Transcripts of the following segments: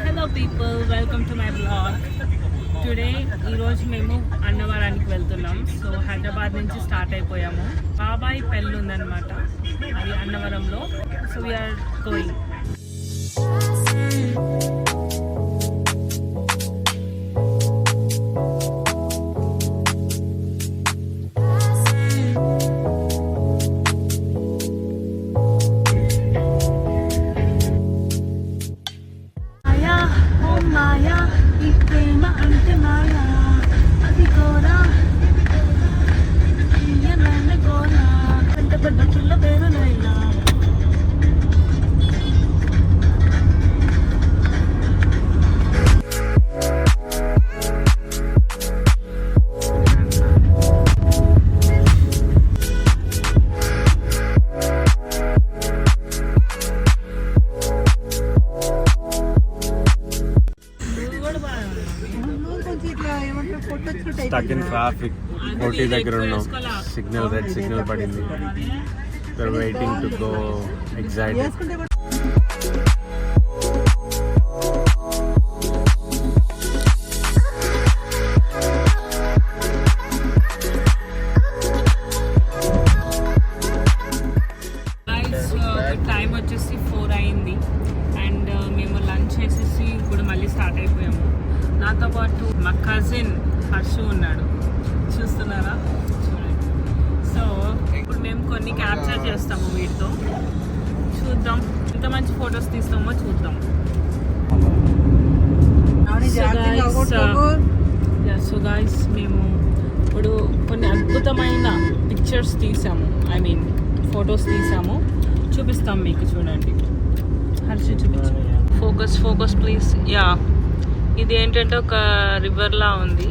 Hello people, welcome to my blog. Today ఈరోజు మేము అన్నవరానికి వెళ్తున్నాం. సో హైదరాబాద్ నుంచి స్టార్ట్ అయిపోయాము. బాబాయ్ పెళ్ళి ఉందన్నమాట, అది అన్నవరంలో. So we're going. Stuck in traffic. Koti దగ్గర ఉన్నాం. సిగ్నల్ రెడ్ సిగ్నల్ పడింది. We're waiting to go excited. Time వచ్చేసి 4 అయింది అండ్ మేము లంచ్ చేసేసి ఇప్పుడు మళ్ళీ స్టార్ట్ అయిపోయాము. నాతో పాటు మా కజిన్ హర్షు ఉన్నాడు, చూస్తున్నారా? చూడండి. సో ఇప్పుడు మేము కొన్ని క్యాప్చర్ చేస్తాము వీటితో. చూద్దాం ఎంత మంచి ఫొటోస్ తీస్తామో చూద్దాం. సో గైస్, మేము ఇప్పుడు కొన్ని అద్భుతమైన పిక్చర్స్ తీసాము, ఐ మీన్ ఫొటోస్ తీసాము. చూపిస్తాం మీకు, చూడండి. హర్షు చూపించు. Focus focus please. యా, ఇది ఏంటంటే ఒక రివర్లా ఉంది.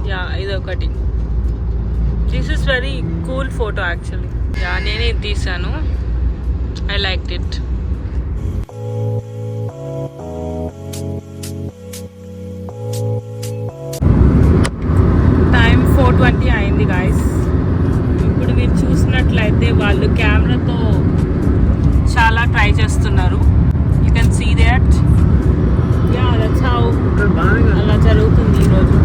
యా, ఇది ఒకటి. This is very cool photo actually. Yeah, నేనే తీసాను. I like it. టైం 4:20 అయింది గాయస్. ఇప్పుడు మీరు చూసినట్లయితే వాళ్ళు కెమెరాతో చాలా ట్రై చేస్తున్నారు. You can see that. Yeah, that's how అలా జరుగుతుంది ఈరోజు.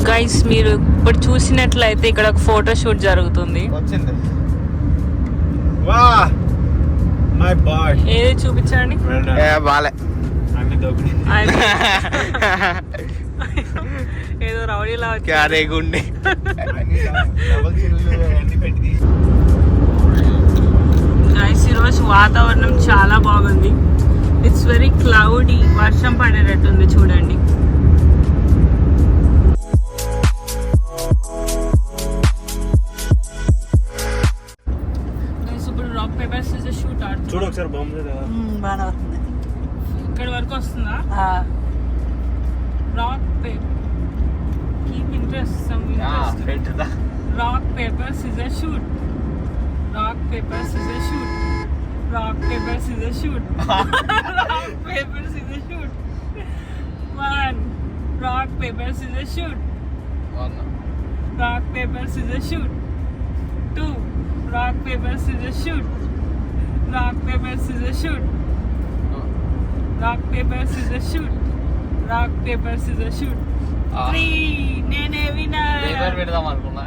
గైస్, మీరు ఇప్పుడు చూసినట్లయితే ఇక్కడ ఒక ఫోటో షూట్ జరుగుతుంది. ఏది చూపించండి. ఏదో రౌడీలా గుండె. గైస్, ఈరోజు వాతావరణం చాలా బాగుంది. It's very cloudy. వర్షం పడేటట్టుంది, చూడండి. ఇప్పుడు రాక్ పేపర్ సిజర్ షూట్ ఆడుతుంది. చూడు ఒకసారి బాగా వస్తుంది. ఇక్కడ వరకు వస్తుందా? Rock paper keep interest, some interest. Rock paper scissor shoot. Rock paper scissor shoot. Rock paper scissor shoot. Rock paper scissor shoot. 1 rock paper scissor shoot. Rock paper scissor shoot. 2 rock paper scissor shoot. Rock paper scissor shoot. Rock paper scissor shoot. Rock paper scissor shoot. 3 నేనే winner. పెడదాం అనుకున్నా.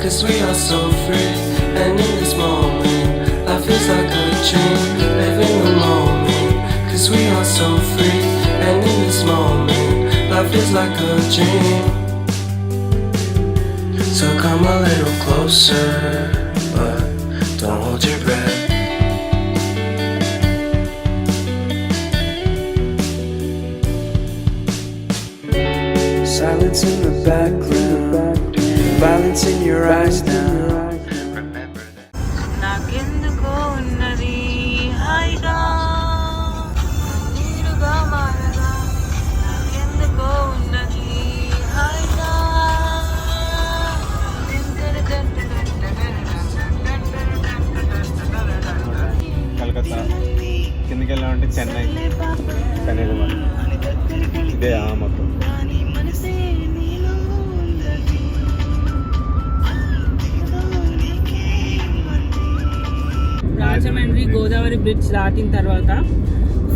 Cause we are so free, and in this moment, life is like a dream. Live in the moment, cause we are so free, and in this moment, life is like a dream. So come a little closer, but don't hold your breath. Silence in the background, violence in your eyes now. Remember that. నాకెందుకో ఉన్నది హాయిగా నీరుగా మారగా నాకెందుకో ఉన్నది హాయిగా కలకత్తా కిందకి వెళ్ళామంటే చెన్నై కన్యాకుమారి ఇదే మొత్తం. రాజమండ్రి గోదావరి బ్రిడ్జ్ దాటిన తర్వాత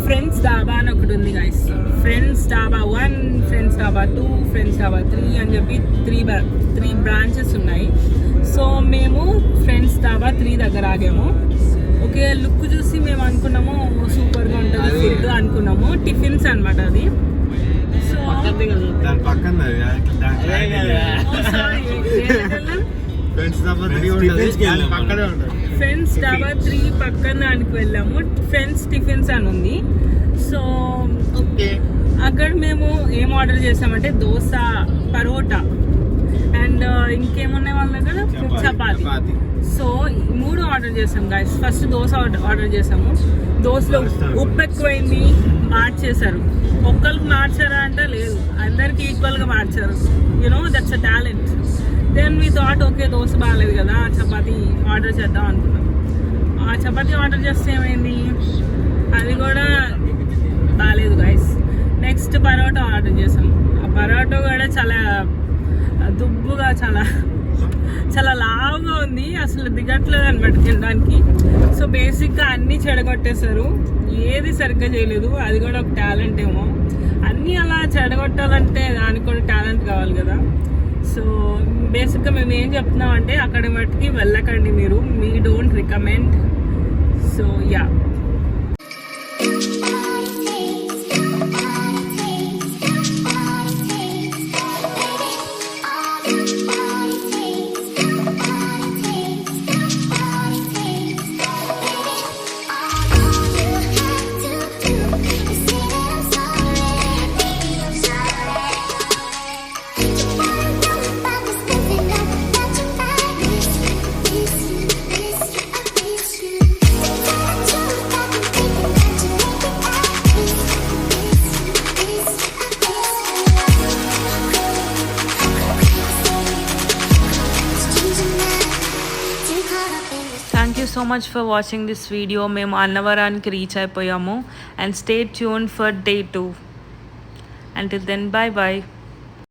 ఫ్రెండ్స్ డాబా అని ఒకటి ఉంది గైస్. ఫ్రెండ్స్ డాబా 1, ఫ్రెండ్స్ డాబా 2, ఫ్రెండ్స్ డాబా 3 అని చెప్పి త్రీ బ్రాంచెస్ ఉన్నాయి. సో మేము ఫ్రెండ్స్ డాబా 3 దగ్గర ఆగాము. ఓకే, లుక్ చూసి మేము అనుకున్నాము సూపర్గా ఉంటుంది ఫుడ్ అనుకున్నాము. టిఫిన్స్ అనమాట అది. సో దాని పక్కన ఫ్రెండ్స్ డాబా 3 పక్కన దానికి వెళ్ళాము. ఫ్రెండ్స్ టిఫిన్స్ అని ఉంది. సో అక్కడ మేము ఏం ఆర్డర్ చేసామంటే దోశ, పరోటా అండ్ ఇంకేమున్నాయి వాళ్ళ దగ్గర చపాతి. సో 3 ఆర్డర్ చేసాం గైస్. ఫస్ట్ దోశ ఆర్డర్ చేసాము. దోశలో ఉప్పు ఎక్కువైంది, మార్చేశారు. ఒక్కరికి మార్చారా అంటే లేదు, అందరికి ఈక్వల్గా మార్చారు. You know that's a talent. Then we thought okay dosa బాగాలేదు కదా, చపాతీ ఆర్డర్ చేద్దాం అనుకున్నాం. ఆ చపాతీ ఆర్డర్ చేస్తే ఏమైంది, అది కూడా బాగాలేదు గైస్. నెక్స్ట్ పరోటా ఆర్డర్ చేసాం. ఆ పరోటా కూడా చాలా దుబ్బుగా చాలా లావుగా ఉంది, అసలు దిగట్లేదు అనమాట తినడానికి. సో బేసిక్గా అన్నీ చెడగొట్టేశారు, ఏది సరిగ్గా చేయలేదు. అది కూడా ఒక టాలెంట్ ఏమో. అన్నీ అలా చెడగొట్టాలంటే దానికి కూడా టాలెంట్ కావాలి కదా. సో బేసిక్గా మేము ఏం చెప్తున్నాం అంటే అక్కడ మట్టుకి వెళ్ళకండి మీరు, me don't recommend. So yeah, thank you so much for watching this video. మేము అన్నవరానికి రీచ్ అయిపోయాము. And stay tune for day 2. Until then, bye bye.